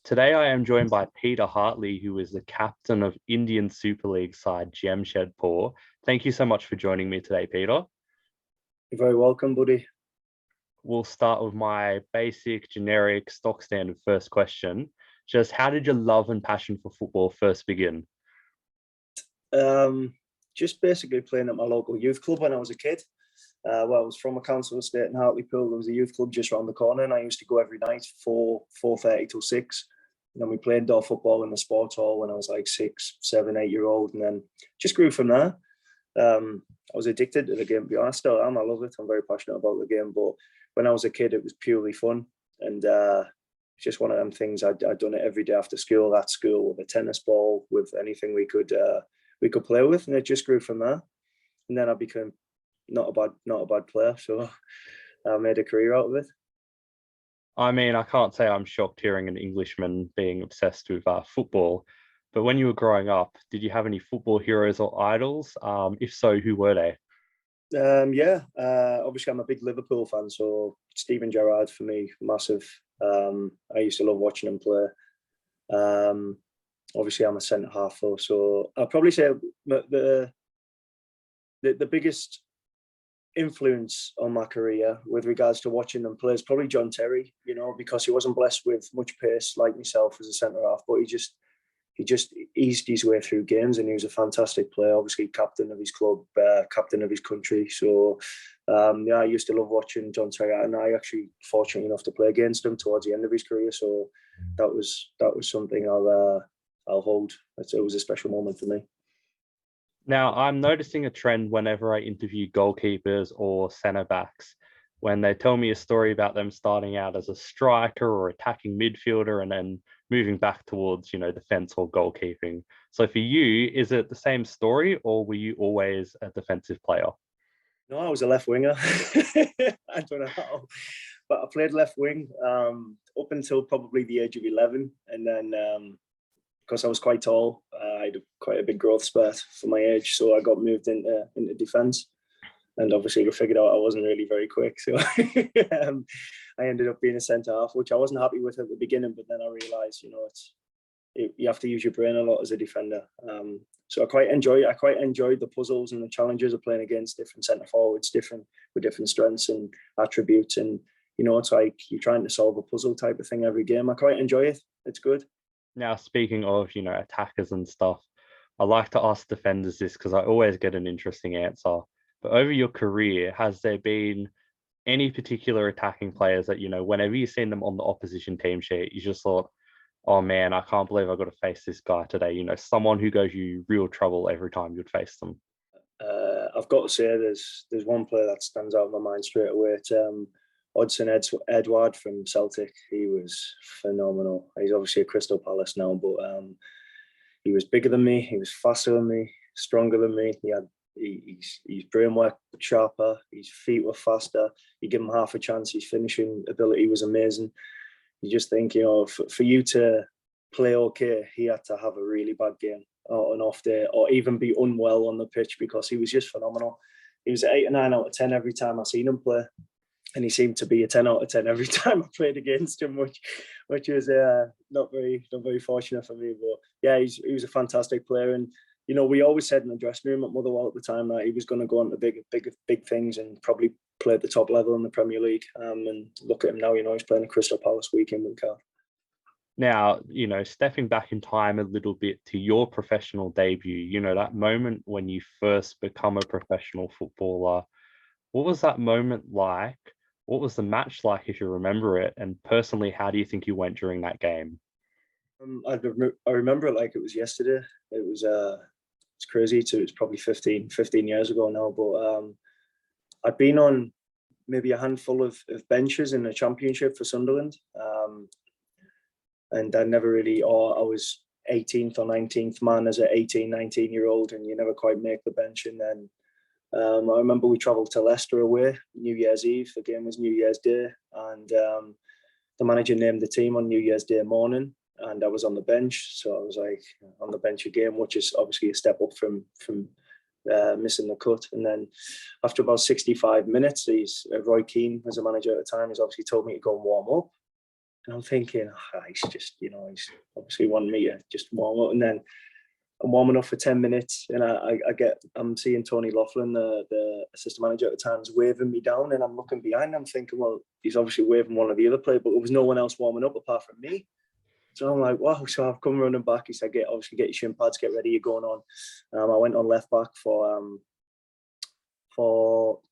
Today I am joined by Peter Hartley, who is the captain of Indian Super League side Jamshedpur. Thank you so much for joining me today, Peter. You're very welcome, buddy. We'll start with my basic, generic, stock standard first question. Just how did your love and passion for football first begin? Just basically playing at my local youth club when I was a kid. I was from a council estate in Hartlepool. There was a youth club just around the corner, and I used to go every night, 4:30 till 6. And then we played indoor football in the sports hall when I was like 6, 7, 8 year old, and then just grew from there. I was addicted to the game, to be honest. I still am. I love it. I'm very passionate about the game. But when I was a kid, it was purely fun, and it's just one of them things. I'd done it every day after school, at school, with a tennis ball, with anything we could play with, and it just grew from there. And then I became not a bad player, so I made a career out of it. I mean, I can't say I'm shocked hearing an Englishman being obsessed with football, but when you were growing up, did you have any football heroes or idols? If so, who were they? Obviously I'm a big Liverpool fan, so Steven Gerrard for me, massive. I used to love watching him play. Obviously I'm a centre half, so I'll probably say the biggest influence on my career with regards to watching them play is probably John Terry, because he wasn't blessed with much pace like myself as a centre half, but he just eased his way through games, and he was a fantastic player. Obviously captain of his club, captain of his country. So I used to love watching John Terry, and I actually fortunate enough to play against him towards the end of his career. So that was something I'll hold. It was a special moment for me. Now, I'm noticing a trend whenever I interview goalkeepers or centre backs, when they tell me a story about them starting out as a striker or attacking midfielder and then moving back towards, defence or goalkeeping. So for you, is it the same story, or were you always a defensive player? No, I was a left winger. I don't know how, but I played left wing up until probably the age of 11. And then because I was quite tall, I had quite a big growth spurt for my age. So I got moved into defence. And obviously we figured out I wasn't really very quick. So I ended up being a centre half, which I wasn't happy with at the beginning. But then I realised, you have to use your brain a lot as a defender. So I quite enjoyed the puzzles and the challenges of playing against different centre forwards, with different strengths and attributes. And, it's like you're trying to solve a puzzle type of thing every game. I quite enjoy it. It's good. Now, speaking of, attackers and stuff, I like to ask defenders this because I always get an interesting answer. But over your career, has there been any particular attacking players that, whenever you've seen them on the opposition team sheet, you just thought, oh man, I can't believe I've got to face this guy today. Someone who goes you real trouble every time you'd face them. I've got to say there's one player that stands out in my mind straight away. It's Odsonne Edouard from Celtic. He was phenomenal. He's obviously at Crystal Palace now, but he was bigger than me. He was faster than me, stronger than me. His brain worked sharper. His feet were faster. You give him half a chance. His finishing ability was amazing. You just think, for you to play okay, he had to have a really bad game or an off day, or even be unwell on the pitch, because he was just phenomenal. He was 8 or 9 out of 10 every time I seen him play. And he seemed to be a 10 out of 10 every time I played against him, which was not very fortunate for me. But yeah, he was a fantastic player. And, we always said in the dressing room at Motherwell at the time that he was going to go on to big things and probably play at the top level in the Premier League. And look at him now, he's playing at Crystal Palace week in, week out. Now, stepping back in time a little bit to your professional debut, that moment when you first become a professional footballer, what was that moment like? What was the match like, if you remember it? And personally, how do you think you went during that game? I remember it like it was yesterday. It was it's crazy too. It's probably 15 years ago now. But I'd been on maybe a handful of benches in the Championship for Sunderland, and I never really. Or I was 18th or 19th man as an 18, 19-year-old, and you never quite make the bench. And then I remember we travelled to Leicester away, New Year's Eve. The game was New Year's Day, and the manager named the team on New Year's Day morning, and I was on the bench. So I was like on the bench again, which is obviously a step up from missing the cut. And then after about 65 minutes, Roy Keane was the manager at the time. He's obviously told me to go and warm up. And I'm thinking, he's just, he's obviously wanting me to just warm up. And then I'm warming up for 10 minutes, and I'm seeing Tony Laughlin, the assistant manager at the time, is waving me down, and I'm looking behind. I'm thinking, well, he's obviously waving one of the other players, but there was no one else warming up apart from me. So I'm like, wow. So I've come running back. He said, get your shin pads, get ready, you're going on. I went on left back for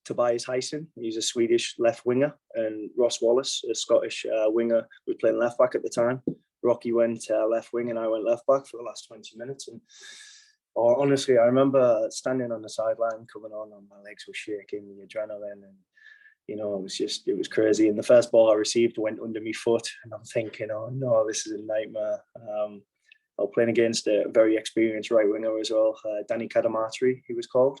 Tobias Heisen. He's a Swedish left winger, and Ross Wallace, a Scottish winger, was playing left back at the time. Rocky went left wing and I went left back for the last 20 minutes. And honestly, I remember standing on the sideline, coming on, and my legs were shaking, the adrenaline, and it was crazy. And the first ball I received went under my foot, and I'm thinking, oh no, this is a nightmare. I was playing against a very experienced right winger as well, Danny Cadamartri, he was called.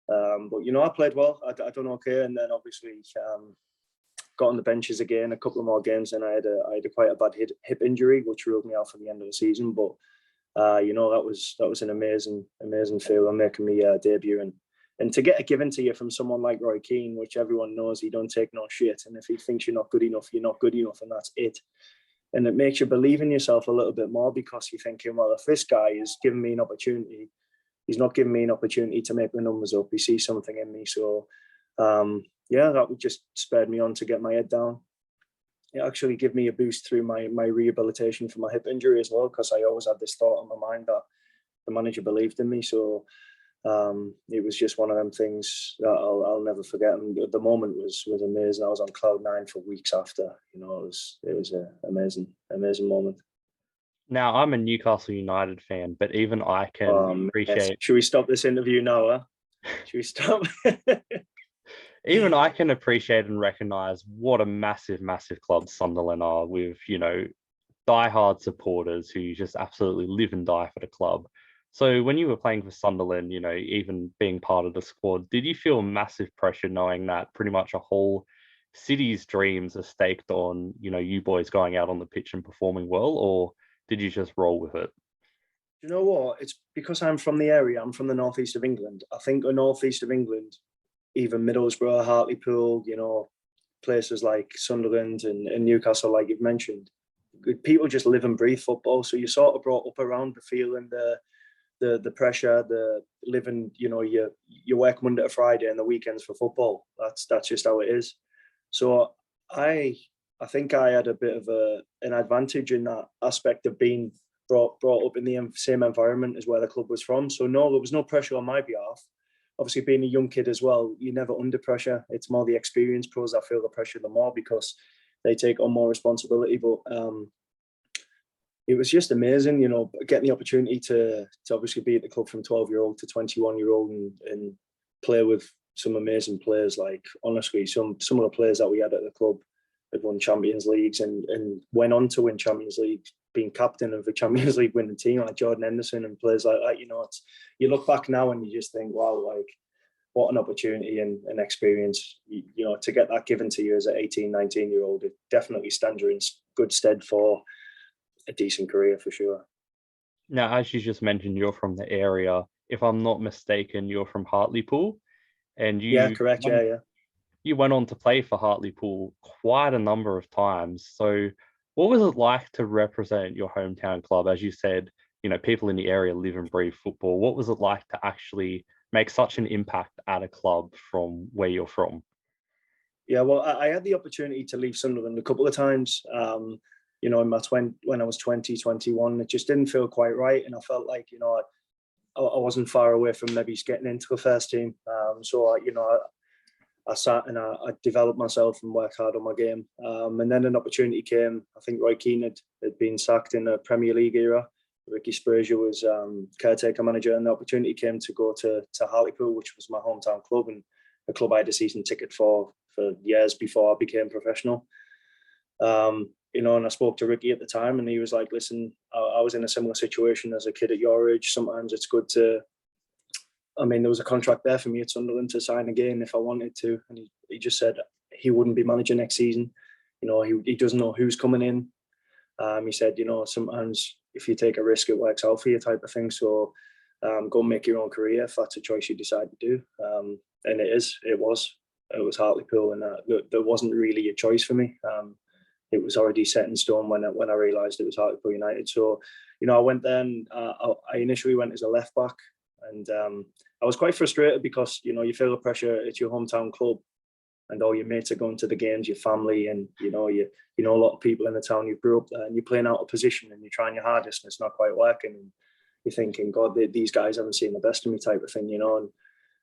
But I played well. I done okay, and then obviously got on the benches again a couple of more games, and I had quite a bad hip injury, which ruled me out for the end of the season. But that was an amazing feeling, making me debut, and to get it given to you from someone like Roy Keane, which everyone knows he don't take no shit, and if he thinks you're not good enough, you're not good enough, and that's it. And it makes you believe in yourself a little bit more, because you're thinking, well, if this guy is giving me an opportunity, he's not giving me an opportunity to make the numbers up. He sees something in me. So, that would just spurred me on to get my head down. It actually gave me a boost through my rehabilitation for my hip injury as well, because I always had this thought in my mind that the manager believed in me. So it was just one of them things that I'll never forget. And the moment was amazing. I was on cloud nine for weeks after. It was an amazing moment. Now, I'm a Newcastle United fan, but even I can appreciate... Should we stop this interview now, huh? Should we stop? Even I can appreciate and recognise what a massive, massive club Sunderland are, with, diehard supporters who just absolutely live and die for the club. So when you were playing for Sunderland, even being part of the squad, did you feel massive pressure knowing that pretty much a whole city's dreams are staked on, you boys going out on the pitch and performing well, or did you just roll with it? You know what? It's because I'm from the area. I'm from the northeast of England. I think the northeast of England, even Middlesbrough, Hartlepool, places like Sunderland and Newcastle, like you've mentioned, people just live and breathe football. So you're sort of brought up around the feeling, the pressure, the living. You work Monday to Friday and the weekends for football. That's just how it is. So I think I had a bit of an advantage in that aspect of being brought up in the same environment as where the club was from. So no, there was no pressure on my behalf. Obviously, being a young kid as well, you're never under pressure. It's more the experienced pros that feel the pressure the more, because they take on more responsibility. But it was just amazing, getting the opportunity to obviously be at the club from 12-year-old to 21-year-old and play with some amazing players. Like, honestly, some of the players that we had at the club had won Champions Leagues and went on to win Champions League, being captain of a Champions League winning team, like Jordan Henderson and players like that. You look back now and you just think, wow, like, what an opportunity and experience. To get that given to you as an 18, 19-year-old, it definitely stands you in good stead for a decent career, for sure. Now, as you just mentioned, you're from the area. If I'm not mistaken, you're from Hartlepool, and Yeah, correct. Yeah. You went on to play for Hartlepool quite a number of times. So what was it like to represent your hometown club? As you said, people in the area live and breathe football. What was it like to actually make such an impact at a club from where you're from? Yeah, well, I had the opportunity to leave Sunderland a couple of times. In when I was 20, 21, it just didn't feel quite right. And I felt like, I wasn't far away from maybe getting into the first team. So I sat and I developed myself and worked hard on my game. And then an opportunity came. I think Roy Keane had been sacked in the Premier League era. Ricky Spurrier was caretaker manager, and the opportunity came to go to Hartlepool, which was my hometown club, and a club I had a season ticket for years before I became professional. And I spoke to Ricky at the time, and he was like, listen, I was in a similar situation as a kid at your age. Sometimes it's good to, there was a contract there for me at Sunderland to sign again if I wanted to. And he just said he wouldn't be manager next season. He doesn't know who's coming in. He said, sometimes if you take a risk, it works out for you, type of thing. So go and make your own career if that's a choice you decide to do. And it was Hartlepool, and there wasn't really a choice for me. it was already set in stone when I realised it was Hartlepool United. So, I went there and I initially went as a left back, and I was quite frustrated because you feel the pressure. It's your hometown club, and all your mates are going to the games, your family, and you know a lot of people in the town. You grew up there, and you're playing out of position, and you're trying your hardest, and it's not quite working. And you're thinking, God, these guys haven't seen the best of me, type of thing, And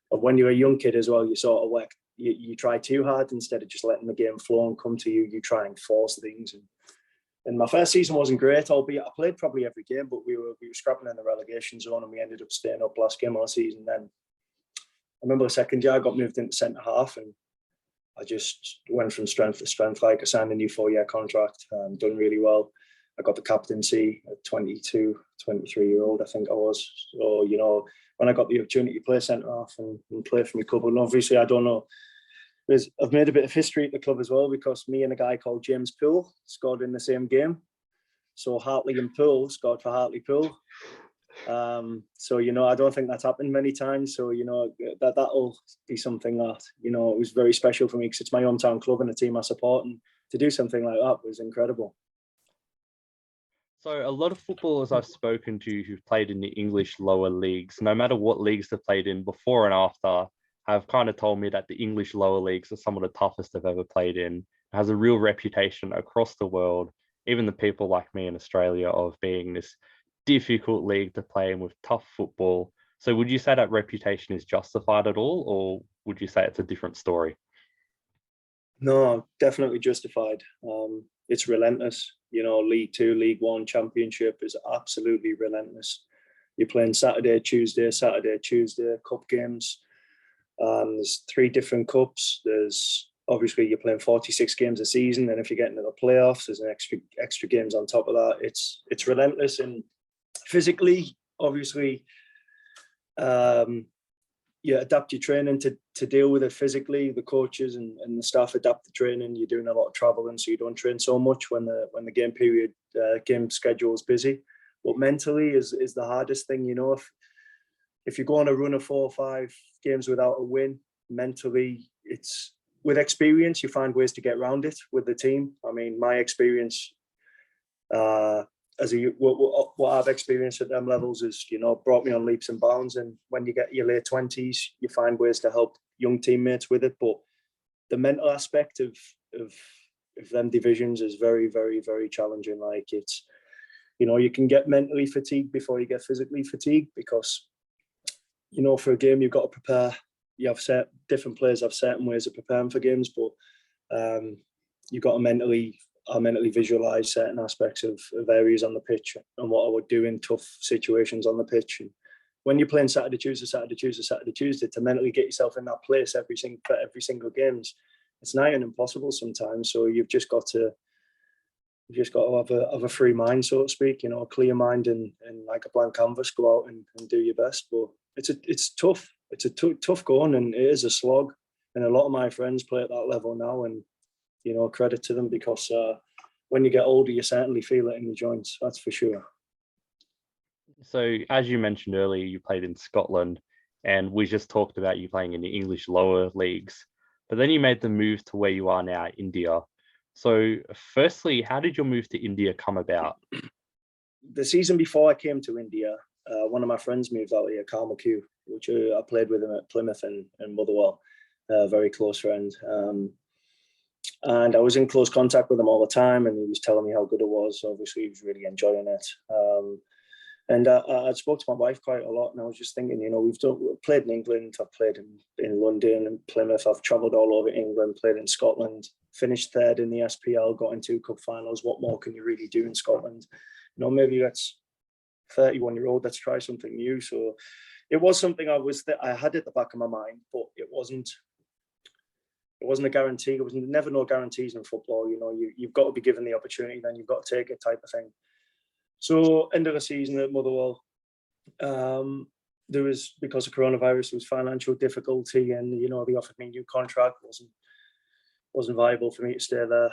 when you're a young kid as well, you sort of work. You try too hard instead of just letting the game flow and come to you. You try and force things. And my first season wasn't great, albeit I played probably every game, but we were scrapping in the relegation zone, and we ended up staying up last game of the season. Then I remember the second year I got moved into centre half, and I just went from strength to strength. Like I signed a new 4-year contract, done really well. I got the captaincy at 22, 23-year-old, I think I was. So, when I got the opportunity to play centre half and play for my club, and obviously I don't know, I've made a bit of history at the club as well, because me and a guy called Jamshedpur scored in the same game. So Hartley and Poole scored for Hartlepool. So, I don't think that's happened many times. So, that'll be something that, it was very special for me, because it's my hometown club and the team I support. And to do something like that was incredible. So a lot of footballers I've spoken to who've played in the English lower leagues, no matter what leagues they've played in before and after, have kind of told me that the English lower leagues are some of the toughest they've ever played in. It has a real reputation across the world, even the people like me in Australia, of being this difficult league to play in with tough football. So would you say that reputation is justified at all, or would you say it's a different story? No, definitely justified. It's relentless. League Two, League One, Championship is absolutely relentless. You're playing Saturday, Tuesday, cup games. There's 3 different cups. There's obviously you're playing 46 games a season, and if you get into the playoffs, there's an extra games on top of that. It's relentless, and physically, obviously, you adapt your training to deal with it physically. The coaches and the staff adapt the training. You're doing a lot of traveling, so you don't train so much when the game schedule is busy. But mentally is the hardest thing. If you go on a run of 4 or 5 games without a win, mentally, it's with experience you find ways to get around it with the team. I mean, my experience what I've experienced at them levels is, brought me on leaps and bounds. And when you get your late 20s, you find ways to help young teammates with it. But the mental aspect of them divisions is very, very, very challenging. Like it's, you can get mentally fatigued before you get physically fatigued, because, for a game, you've got to prepare. You have different players have certain ways of preparing for games, but you've got to mentally visualize certain aspects of areas on the pitch and what I would do in tough situations on the pitch. And when you're playing Saturday, Tuesday, to mentally get yourself in that place every single games, it's nigh on impossible sometimes. So you've just got to have a free mind, so to speak, a clear mind and like a blank canvas, go out and do your best. But it's tough. It's a tough going, and it is a slog. And a lot of my friends play at that level now, and credit to them, because when you get older, you certainly feel it in your joints. That's for sure. So as you mentioned earlier, you played in Scotland, and we just talked about you playing in the English lower leagues, but then you made the move to where you are now, India. So firstly, how did your move to India come about? The season before I came to India, one of my friends moved out here, Carl McHugh, which I played with him at Plymouth and Motherwell, a very close friend. And I was in close contact with him all the time, and he was telling me how good it was. Obviously, he was really enjoying it. And I spoke to my wife quite a lot, and I was just thinking, we've played in England, I've played in London and Plymouth, I've travelled all over England, played in Scotland, finished 3rd in the SPL, got into 2 cup finals. What more can you really do in Scotland? Maybe that's 31-year-old, let's try something new. So it was something I had at the back of my mind, but it wasn't a guarantee. It was never no guarantees in football. You've got to be given the opportunity, then you've got to take it, type of thing. So end of the season at Motherwell, there was, because of coronavirus, there was financial difficulty, and they offered me a new contract. Wasn't viable for me to stay there.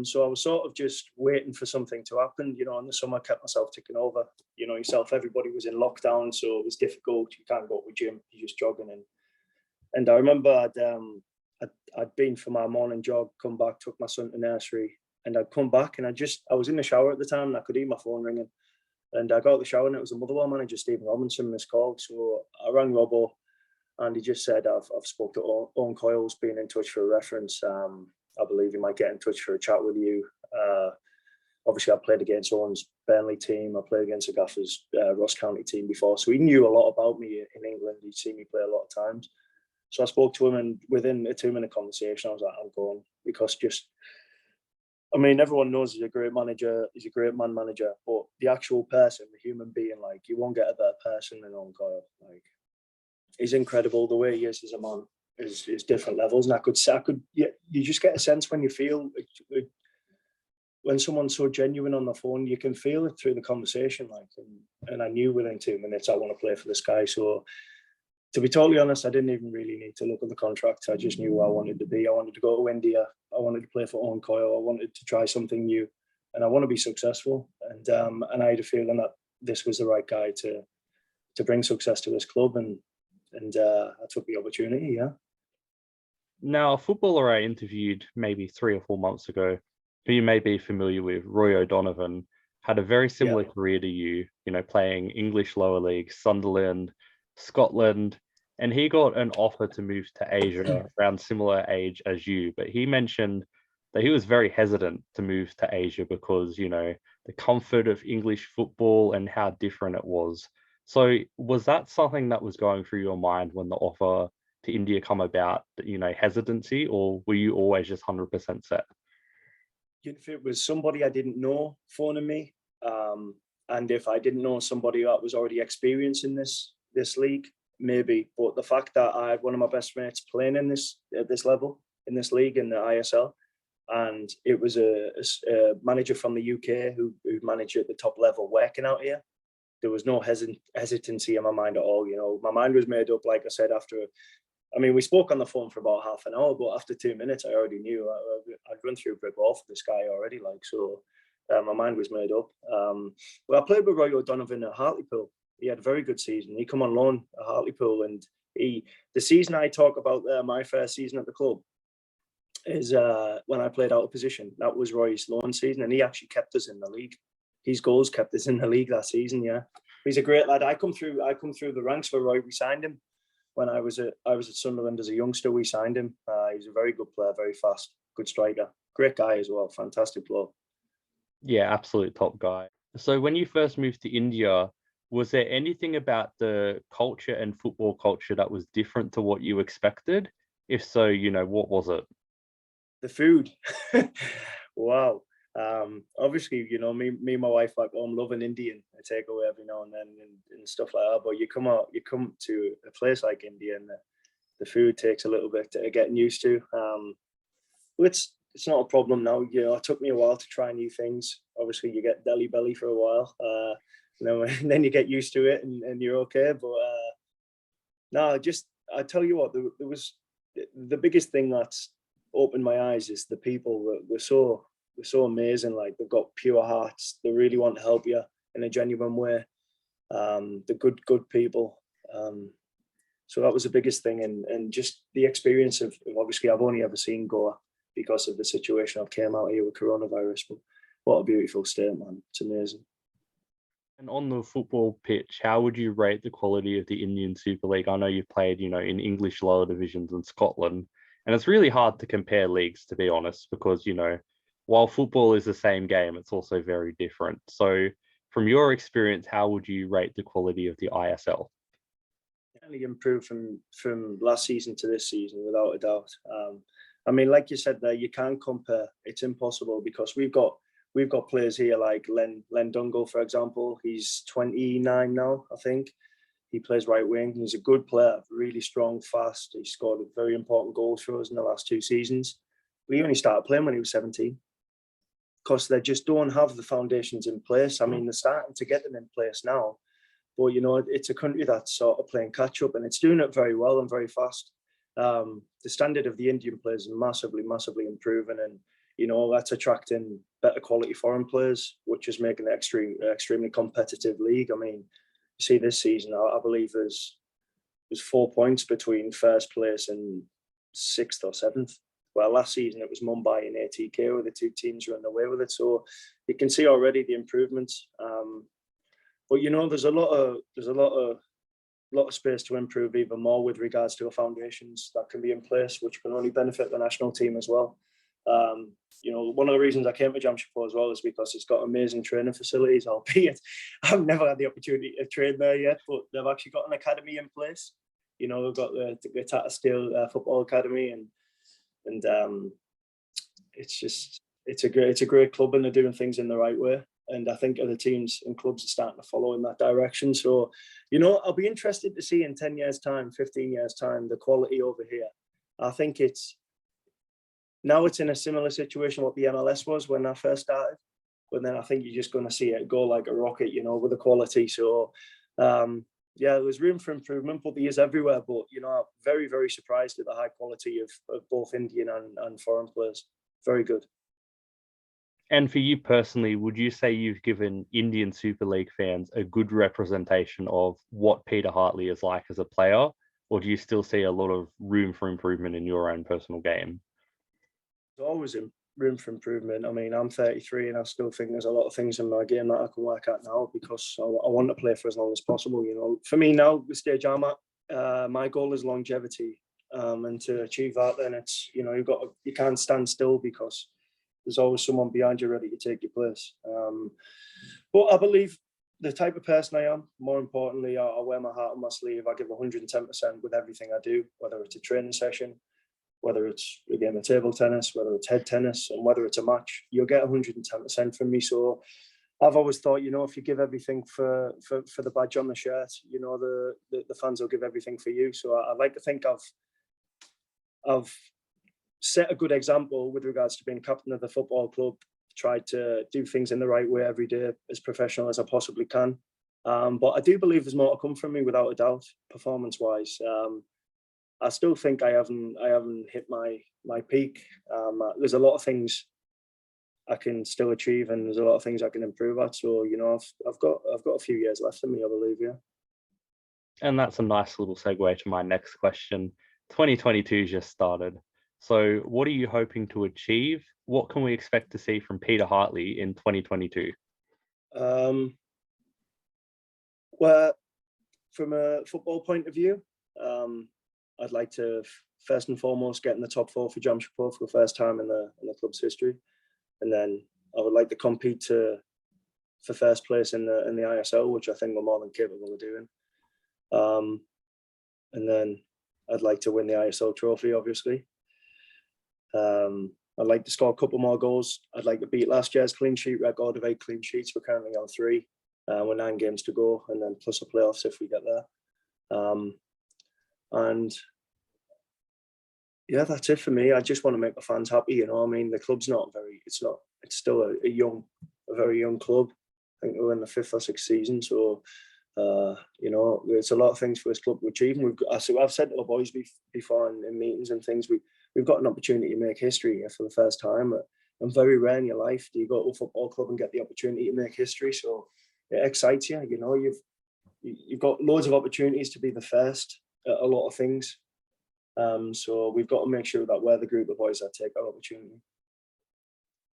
So I was sort of just waiting for something to happen. In the summer, I kept myself ticking over. Yourself, everybody was in lockdown, so it was difficult. You can't go to the gym, you're just jogging. And I remember I'd been for my morning jog, come back, took my son to nursery, and I'd come back, and I was in the shower at the time, and I could hear my phone ringing. And I got out of the shower, and it was the Motherwell manager, Stephen Robinson, missed call. So I rang Robbo, and he just said, I've spoke to Owen Coyle's been in touch for a reference. I believe he might get in touch for a chat with you. Obviously, I played against Owen's Burnley team. I played against the Gaffer's Ross County team before. So he knew a lot about me in England. He'd seen me play a lot of times. So I spoke to him, and within a 2-minute conversation, I was like, I'm going. Because everyone knows he's a great manager. He's a great man manager. But the actual person, the human being, like, you won't get a better person than Owen Coyle. Like, he's incredible. The way he is as a man is different levels. And you just get a sense when you feel, when someone's so genuine on the phone, you can feel it through the conversation. Like, and I knew within 2 minutes I want to play for this guy. So to be totally honest, I didn't even really need to look at the contract. I just knew where I wanted to be. I wanted to go to India. I wanted to play for Owen Coyle. I wanted to try something new, and I want to be successful. And I had a feeling that this was the right guy to bring success to this club, and I took the opportunity. Yeah. Now, a footballer I interviewed maybe 3 or 4 months ago, who you may be familiar with, Roy O'Donovan, had a very similar career to you, playing English lower league, Sunderland, Scotland, and he got an offer to move to Asia around similar age as you. But he mentioned that he was very hesitant to move to Asia because, the comfort of English football and how different it was. So was that something that was going through your mind when the offer to India come about, hesitancy, or were you always just 100% set? If it was somebody I didn't know phoning me, and if I didn't know somebody that was already experiencing this league, maybe. But the fact that I had one of my best mates playing at this level, in this league, in the ISL, and it was a manager from the UK who managed at the top level working out here, there was no hesitancy in my mind at all. My mind was made up, like I said, we spoke on the phone for about half an hour, but after 2 minutes, I already knew I'd run through a brick wall for this guy already. My mind was made up. I played with Roy O'Donovan at Hartlepool. He had a very good season. He come on loan at Hartlepool, and the season I talk about there, my first season at the club, is when I played out of position. That was Roy's loan season, and he actually kept us in the league. His goals kept us in the league that season. Yeah, he's a great lad. I come through the ranks for Roy. We signed him when I was at Sunderland as a youngster. We signed him. He's a very good player, very fast, good striker, great guy as well, fantastic bloke. Yeah, absolute top guy. So when you first moved to India, was there anything about the culture and football culture that was different to what you expected? If so, what was it? The food. Wow. Obviously, me and my wife back home love an Indian, a takeaway every now and then and stuff like that. But you come to a place like India, and the food takes a little bit to getting used to. It's not a problem now. It took me a while to try new things. Obviously, you get Delhi belly for a while, and then you get used to it, and you're okay. But I tell you what, there was the biggest thing that's opened my eyes is the people. We're so amazing. Like, they've got pure hearts. They really want to help you in a genuine way. The good people. So that was the biggest thing, and just the experience of obviously I've only ever seen Goa because of the situation I've came out here with coronavirus. But what a beautiful state, man! It's amazing. And on the football pitch, how would you rate the quality of the Indian Super League? I know you've played, in English lower divisions in Scotland, and it's really hard to compare leagues, to be honest, because, while football is the same game, it's also very different. So from your experience, how would you rate the quality of the ISL? Definitely improved from last season to this season, without a doubt. Like you said there, you can't compare. It's impossible because we've got players here like Len Dungle, for example. He's 29 now, I think. He plays right wing. He's a good player, really strong, fast. He scored very important goals for us in the last 2 seasons. We only started playing when he was 17 because they just don't have the foundations in place. They're starting to get them in place now. But, it's a country that's sort of playing catch up, and it's doing it very well and very fast. The standard of the Indian players is massively, massively improving, and that's attracting better quality foreign players, which is making it extremely competitive league. You see this season, I believe there's 4 points between first place and 6th or 7th. well, last season it was Mumbai and ATK were the two teams running away with it. So you can see already the improvements. But there's a lot of space to improve even more with regards to the foundations that can be in place, which can only benefit the national team as well. One of the reasons I came to Jamshedpur as well is because it's got amazing training facilities, albeit I've never had the opportunity to train there yet, but they've actually got an academy in place. They've got the Tata Steel Football Academy, and it's a great club, and they're doing things in the right way. And I think other teams and clubs are starting to follow in that direction. So, I'll be interested to see in 10 years' time, 15 years' time, the quality over here. I think it's in a similar situation what the MLS was when I first started. But then I think you're just going to see it go like a rocket, with the quality. So, there's room for improvement, but there is everywhere. But, I'm very, very surprised at the high quality of both Indian and foreign players. Very good. And for you personally, would you say you've given Indian Super League fans a good representation of what Peter Hartley is like as a player, or do you still see a lot of room for improvement in your own personal game? There's always room for improvement. I mean, I'm 33 and I still think there's a lot of things in my game that I can work at now because I want to play for as long as possible. For me now, the stage I'm at, my goal is longevity, and to achieve that, then it's you can't stand still because there's always someone behind you ready to take your place. But I believe the type of person I am, more importantly, I wear my heart on my sleeve. I give 110% with everything I do, whether it's a training session, whether it's a game of table tennis, whether it's head tennis, and whether it's a match. You'll get 110% from me. So I've always thought, if you give everything for the badge on the shirt, the fans will give everything for you. So I like to think I've set a good example with regards to being captain of the football club, tried to do things in the right way every day, as professional as I possibly can. But I do believe there's more to come from me, without a doubt, performance-wise. I still think I haven't hit my peak. There's a lot of things I can still achieve, and there's a lot of things I can improve at. So I've got a few years left in me, I believe. Yeah. And that's a nice little segue to my next question. 2022 just started. So what are you hoping to achieve? What can we expect to see from Peter Hartley in 2022? Well, from a football point of view, I'd like to first and foremost get in the top four for Jamshedpur for the first time in the club's history, and then I would like to compete for first place in the ISL, which I think we're more than capable of doing. And then I'd like to win the ISL trophy, obviously. I'd like to score a couple more goals. I'd like to beat last year's clean sheet record of 8 clean sheets. We're currently on 3, with 9 games to go, and then plus the playoffs if we get there. And yeah, that's it for me. I just want to make the fans happy. I mean, the club's it's still a very young club. I think we're in the 5th or 6th season. So, there's a lot of things for this club to achieve. And I've said to the boys before in meetings and things, we've got an opportunity to make history here for the first time. And very rare in your life do you go to a football club and get the opportunity to make history. So it excites you. You've got loads of opportunities to be the first at a lot of things. So we've got to make sure that we're the group of boys that take that opportunity.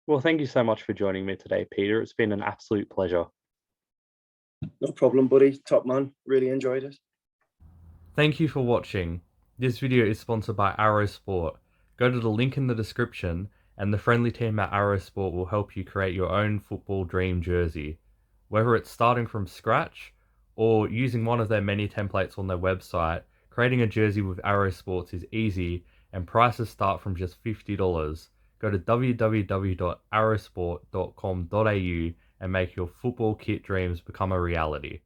Well, thank you so much for joining me today, Peter. It's been an absolute pleasure. No problem, buddy. Top man. Really enjoyed it. Thank you for watching. This video is sponsored by Arrow Sport. Go to the link in the description and the friendly team at Arrow Sport will help you create your own football dream jersey. Whether it's starting from scratch or using one of their many templates on their website, creating a jersey with Arrow Sports is easy and prices start from just $50. Go to www.arrowsport.com.au and make your football kit dreams become a reality.